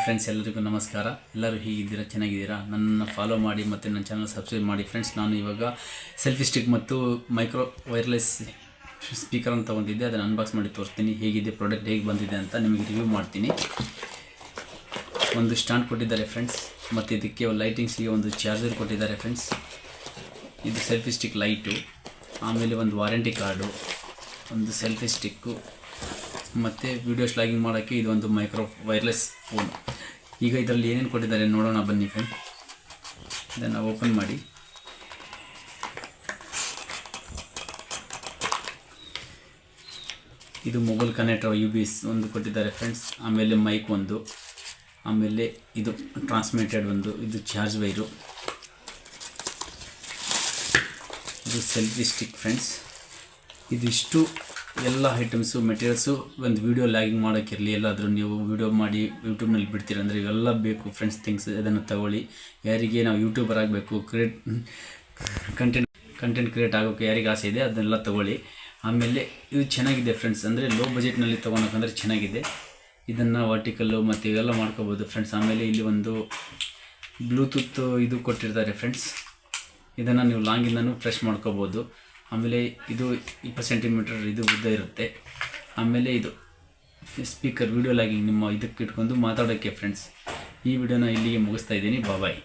Friends, ಎಲ್ಲರಿಗೂ ನಮಸ್ಕಾರ. ಎಲ್ಲರೂ ಹೀಗಿದ್ದೀರಾ? ಚೆನ್ನಾಗಿದ್ದೀರಾ? ನನ್ನನ್ನು ಫಾಲೋ ಮಾಡಿ ಮತ್ತು ನನ್ನ ಚಾನಲ್ ಸಬ್ಸ್ಕ್ರೈಬ್ ಮಾಡಿ ಫ್ರೆಂಡ್ಸ್. ನಾನು ಇವಾಗ ಸೆಲ್ಫಿ ಸ್ಟಿಕ್ ಮತ್ತು ಮೈಕ್ರೋ ವೈರ್ಲೆಸ್ ಸ್ಪೀಕರ್ ಅಂತ ತೊಗೊಂಡಿದ್ದೆ. ಅದನ್ನು ಅನ್ಬಾಕ್ಸ್ ಮಾಡಿ ತೋರಿಸ್ತೀನಿ, ಹೇಗಿದೆ ಪ್ರಾಡಕ್ಟ್, ಹೇಗೆ ಬಂದಿದೆ ಅಂತ ನಿಮಗೆ ರಿವ್ಯೂ ಮಾಡ್ತೀನಿ. ಒಂದು ಸ್ಟ್ಯಾಂಡ್ ಕೊಟ್ಟಿದ್ದಾರೆ ಫ್ರೆಂಡ್ಸ್, ಮತ್ತು ಇದಕ್ಕೆ ಲೈಟಿಂಗ್ಸಿಗೆ ಒಂದು ಚಾರ್ಜರ್ ಕೊಟ್ಟಿದ್ದಾರೆ ಫ್ರೆಂಡ್ಸ್. ಇದು ಸೆಲ್ಫಿ ಸ್ಟಿಕ್ ಲೈಟು, ಆಮೇಲೆ ಒಂದು ವಾರಂಟಿ ಕಾರ್ಡು, ಒಂದು ಸೆಲ್ಫಿ ಸ್ಟಿಕ್ಕು, ಮತ್ತು ವೀಡಿಯೋ ಸ್ಲಾಗಿಂಗ್ ಮಾಡೋಕ್ಕೆ ಇದೊಂದು ಮೈಕ್ರೋ ವೈರ್ಲೆಸ್ ಫೋನ್. ಈಗ ಇದರಲ್ಲಿ ಏನೇನು ಕೊಟ್ಟಿದ್ದಾರೆ ನೋಡೋಣ ಬನ್ನಿ ಫ್ರೆಂಡ್. ಇದನ್ನು ಓಪನ್ ಮಾಡಿ. ಇದು ಮೊಬೈಲ್ ಕನೆಕ್ಟರ್ UBS ಒಂದು ಕೊಟ್ಟಿದ್ದಾರೆ ಫ್ರೆಂಡ್ಸ್. ಆಮೇಲೆ ಮೈಕ್ ಒಂದು, ಆಮೇಲೆ ಇದು ಟ್ರಾನ್ಸ್ಮಿಟೆಡ್ ಒಂದು, ಇದು ಚಾರ್ಜ್ ವೈರು, ಇದು ಸೆಲ್ಫಿ ಸ್ಟಿಕ್ ಫ್ರೆಂಡ್ಸ್. ಇದಿಷ್ಟು ಎಲ್ಲ ಐಟಮ್ಸು ಮೆಟೀರಿಯಲ್ಸು ಒಂದು ವೀಡಿಯೋ ಲಾಗಿಂಗ್ ಮಾಡೋಕ್ಕಿರಲಿ, ಎಲ್ಲಾದರೂ ನೀವು ವೀಡಿಯೋ ಮಾಡಿ ಯೂಟ್ಯೂಬ್ನಲ್ಲಿ ಬಿಡ್ತೀರಂದರೆ ಇವೆಲ್ಲ ಬೇಕು ಫ್ರೆಂಡ್ಸ್ ಥಿಂಗ್ಸ್. ಇದನ್ನು ತಗೊಳ್ಳಿ. ಯಾರಿಗೆ ನಾವು ಯೂಟ್ಯೂಬರ್ ಆಗಬೇಕು, ಕಂಟೆಂಟ್ ಕ್ರಿಯೇಟ್ ಆಗೋಕ್ಕೆ ಯಾರಿಗೆ ಆಸೆ ಇದೆ ಅದನ್ನೆಲ್ಲ ತಗೊಳ್ಳಿ. ಆಮೇಲೆ ಇದು ಚೆನ್ನಾಗಿದೆ ಫ್ರೆಂಡ್ಸ್, ಅಂದರೆ ಲೋ ಬಜೆಟ್ನಲ್ಲಿ ತೊಗೊಳಕ್ಕಂದ್ರೆ ಚೆನ್ನಾಗಿದೆ. ಇದನ್ನು ವರ್ಟಿಕಲ್ಲು ಮತ್ತು ಇವೆಲ್ಲ ಮಾಡ್ಕೋಬೋದು ಫ್ರೆಂಡ್ಸ್. ಆಮೇಲೆ ಇಲ್ಲಿ ಒಂದು ಬ್ಲೂಟೂತ್ ಇದು ಕೊಟ್ಟಿರ್ತಾರೆ ಫ್ರೆಂಡ್ಸ್. ಇದನ್ನು ನೀವು ಲಾಂಗಿಂದನೂ ಫ್ರೆಶ್ ಮಾಡ್ಕೋಬೋದು. ಆಮೇಲೆ ಇದು 20 ಸೆಂಟಿಮೀಟರ್ ಇದು ಉದ್ದ ಇರುತ್ತೆ. ಆಮೇಲೆ ಇದು ಸ್ಪೀಕರ್, ವೀಡಿಯೋ ಲಾಗಿಂಗ್ ನಿಮ್ಮ ಇದಕ್ಕೆ ಇಟ್ಕೊಂಡು ಮಾತಾಡೋಕ್ಕೆ ಫ್ರೆಂಡ್ಸ್. ಈ ವಿಡಿಯೋನ ಇಲ್ಲಿಗೆ ಮುಗಿಸ್ತಾ ಇದ್ದೀನಿ. ಬಾಯ್.